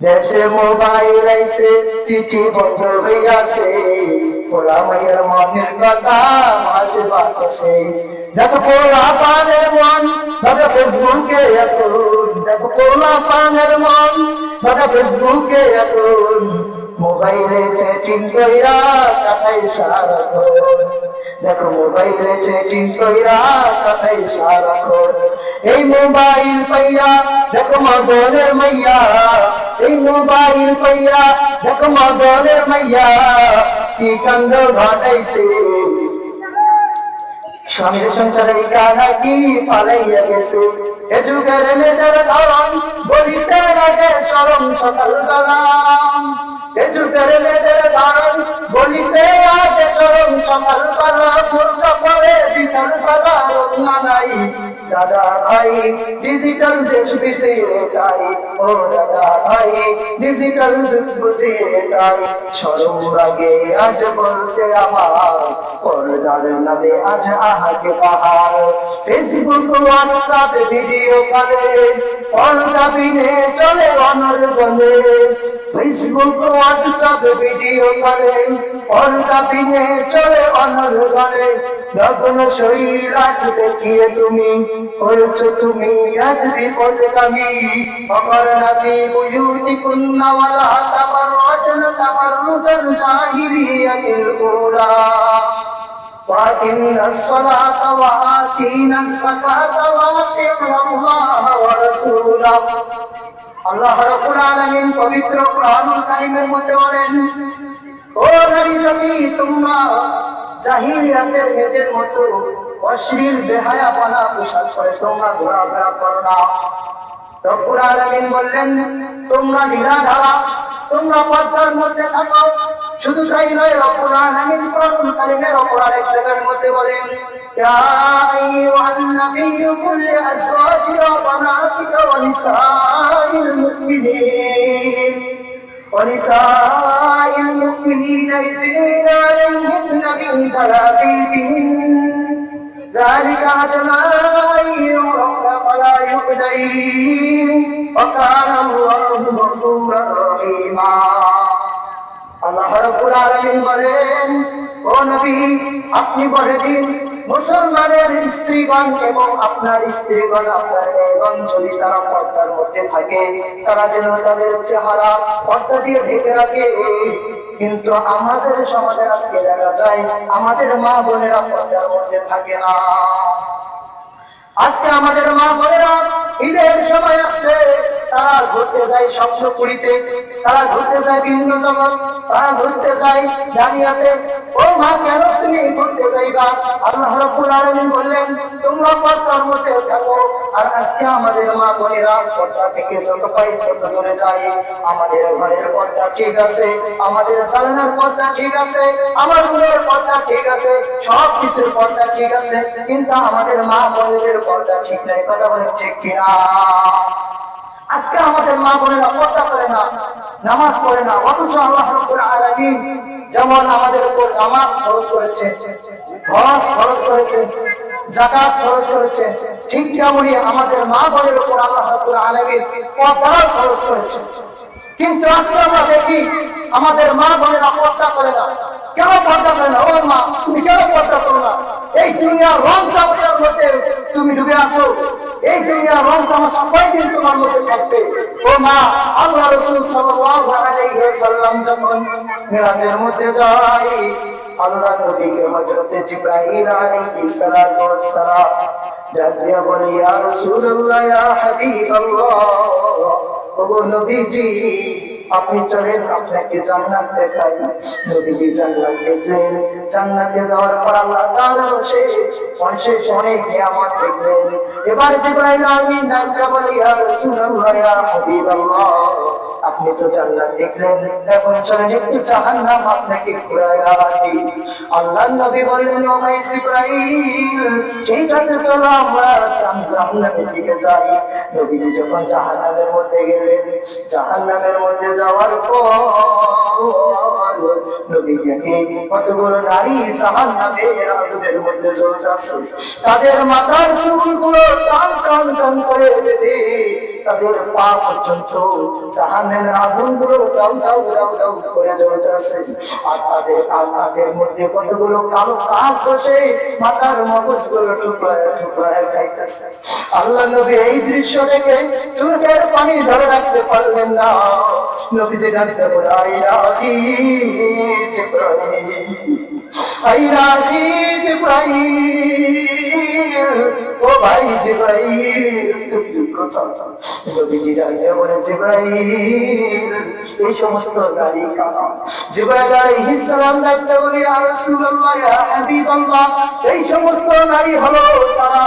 দেশে মোবাইল আইছে, চিঠি বন্ধ হইয়াছে, পোলা মায়ের মনের কথা মাসে বাতাসে। দেখো পোলা পানের মন, দেখো ফেসবুকে এখন, দেখো পোলা পানের মন, দেখো ফেসবুকে এখন, মোবাইলে চ্যাটিং কইরা কাটাই সারাক্ষণ। দেখো মোবাইলে চ্যাটিং কইরা কাটাই সারাক্ষণ। এই মোবাইল পাইয়া দেখো মদনের মাইয়া, এই মোবাইল পাইয়া দেখো মদনের মাইয়া কি কাণ্ড ঘটাইছে। স্বামীর সংসারে কানা কি পালাইয়া গেছে। এ যুগের মেয়েদের ধরন বলিতে লাগে শরম সকাল বেলা, এ যুগের মেয়েদের ধরন বলিতে আগে শরম সকাল বেলা, পূর্ণ করে বিকাল বেলা রঙা নাই। দাদা ভাই ডিজিটাল দেশ বুঝে এটাই, ও দাদা ভাই ডিজিটাল যুগ বুঝে এটাই। শরম লাগে আজ বলতে আমার, পর্দার নামে আজ আহাকে পাহাড়। ফেসবুক হোয়াটসঅ্যাপ ভিডিও কলে পর্দা বিনে চলে অনর্গলে। ফেসবুক হোয়াটসঅ্যাপ ভিডিও কলে পর্দা বিনে চলে অনর্গলে। নগ্ন শরীর আজ দেখিয়ে তুমি করছো তুমি আজ বিপদগামী। অমরনা ফি বুয়ুতিকুন্না ওয়ালা তাবাররাজনা তাবাররুজাল জাহিলিয়াতিল উলা। وأقمن الصلاة وآتينا الزكاة وأطعنا الله ورسوله। আল্লাহ রাব্বুল আলামিন পবিত্র কোরআনুল কারীমের মধ্যে বলেন, ও নবী যদি তোমরা জাহিলিয়াতের মেয়েদের মতো অশ্লীল বেহায়াপনা পোশাক পরে তোমরা ঘোরাফেরা করো না। রব্বুল আলামিন বললেন, তোমরা ঢিলাঢালা, তোমরা পর্দার মধ্যে থাকো। শুধু তাই নয়, রব্বুল আলামিন কোরআনুল কারীমের অপর আরেক জায়গার মধ্যে বলেন, ইয়া আইয়ুহান নাবিয়্যু কুল লিআজওয়াজিকা ওয়া বানাতিকা ওয়া নিসাইল মুমিনিন ونساء المؤمنين يدنين عليهن من جلابيبهن ذلك أدنى أن يعرفن فلا يؤذين وكان الله غفورا رحيما। আল্লাহ রাব্বুল আলামিন বলেন, ও নবী আপনি বলে দিন মুসলমানের স্ত্রীগণ এবং আপনার স্ত্রীগণ আপনার মেয়েগণ যদি তারা পর্দার মধ্যে থাকে তারা যেন তাদের চেহারা পর্দা দিয়ে ঢেকে রাখে। কিন্তু আমাদের সমাজে আজকে দেখা যায় আমাদের মা বোনেরা পর্দার মধ্যে থাকে না। আজকে আমাদের মা বোনেরা ঈদের সময় আসলে তারা ঘুরতে যায় স্বপ্নপুরীতে, তারা ঘুরতে যায় ভিন্ন জগৎ, তারা ঘুরতে যায় জানিয়াতে। ও মা কেন তুমি ঘুরতে যাইবা? আল্লাহ রাব্বুল আলামিন বললেন তোমরা পর্দার মধ্যে থাকো। আর আজকে আমাদের মা বোনেরা পর্দা থেকে যত পাই তত দূরে যায়। আমাদের ঘরের পর্দা ঠিক আছে, আমাদের জানালার পর্দা ঠিক আছে, আমার রুমের পর্দা ঠিক আছে, সব কিছুর পর্দা ঠিক আছে, কিন্তু আমাদের মা বোনদের পর্দা ঠিক নাই। কথা বলেন ঠিক কিনা? আজকে আমাদের মা বোনেরা পর্দা করে না, নামাজ পড়ে না, অথচ আল্লাহ রাব্বুল আলামিন যেমন আমাদের উপর নামাজ ফরজ করেছে, হজ ফরজ করেছে, যাকাত ফরজ করেছে, ঠিক তেমনি আমাদের মা বোনের উপর আল্লাহ রাব্বুল আলামিন পর্দা ফরজ করেছে। কিন্তু আজকে আমরা দেখি আমাদের মা বোনেরা পর্দা করে না। কেন পর্দা করে না? ও মা তুমি কেন পর্দা করো না? এই দুনিয়ার রং তামাশার মধ্যে তুমি ডুবে আছো। এই দুনিয়ার রং তামাশা কয়দিন তোমার মধ্যে থাকবে? ও মা, আল্লাহ রাসূল সাল্লাল্লাহু আলাইহি ওয়াসাল্লাম যখন মিরাজের মধ্যে যায়, আল্লাহ নবীকে হযরত জিবরাইল আলাইহিস সালাতু ওয়াস সালাম ডাক দিয়া বলে, ইয়া রাসূলুল্লাহ, ইয়া হাবিবাল্লাহ, ও নবীজি আপনি চলেন আপনাকে জান্নাত দেখাই। নবীজি জান্নাত দেখলেন। জান্নাতে যাওয়ার পর আল্লাহ তাআলা অশেষ অনেক নিয়ামত দেখলেন। এবার জিবরাইল আমিন ডাক দিয়া বলে, ইয়া রাসূলুল্লাহ, ইয়া হাবিবাল্লাহ, আপনি তো জান্নাত দেখলেন, এখন চলেন একটু জাহান্নাম আপনাকে ঘুরাইয়া দিই। আল্লাহর নবী বললেন, ও ভাই জিবরাইল, ঠিক আছে চলো আমরা জাহান্নামের দিকে যাই। নবীজি যখন জাহান্নামের মধ্যে গেলেন, জাহান্নামের মধ্যে যাওয়ার পর নবী দেখে কতগুলো নারী জাহান্নামের আগুনের মধ্যে জ্বলছে। তাদের মাথার চুলগুলো টান টান টান করে বেঁধে তাদের পা পর্যন্ত জাহান্নামের আগুনগুলো দাউ দাউ দাউ দাউ করে জ্বলতেছে। আর তাদের মধ্যে কতগুলো কালো কাক বসে মাথার মগজগুলো টুকরায় টুকরায় খাইতেছে। আল্লাহ নবী এই দৃশ্য দেখে চোখের পানি ধরে রাখতে পারলেন না। নবীজি ডাকতে বলে, আই রাজি জিবরাইল, আই রাজি জিবরাইল, ও ভাই জিবরাইল তুমি কোথায়? নবীজি ডাকতে বলে, জিবরাইল এই সমস্ত নারী কারা? জিবরাইল আলাইহিস সালাম ডাকতে বলে, ইয়া রাসূলুল্লাহ, ইয়া হাবিবাল্লাহ, এই সমস্ত নারী হলো তারা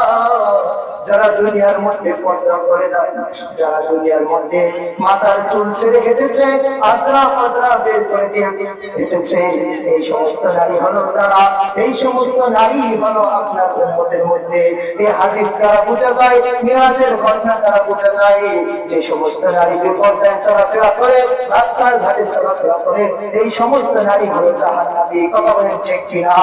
যারা দুনিয়ার মধ্যে পর্দা করে না, যারা দুনিয়ার মধ্যে মাথার চুল ছেড়ে হেঁটেছে, আজরা ফাজরা বের করে দিয়ে হেঁটেছে, এই সমস্ত নারী হলো তারা। এই সমস্ত নারী হলো আপনার উম্মতের মধ্যে। এই হাদিস দ্বারা বোঝা যায়, মিরাজের ঘটনা দ্বারা বোঝা যায়, যে সমস্ত নারী বেপরদায় চলাফেরা করে, রাস্তার ঘাটে চলাফেরা করে, এই সমস্ত নারী হলো জাহান্নামী। কথা বলেন ঠিক কিনা?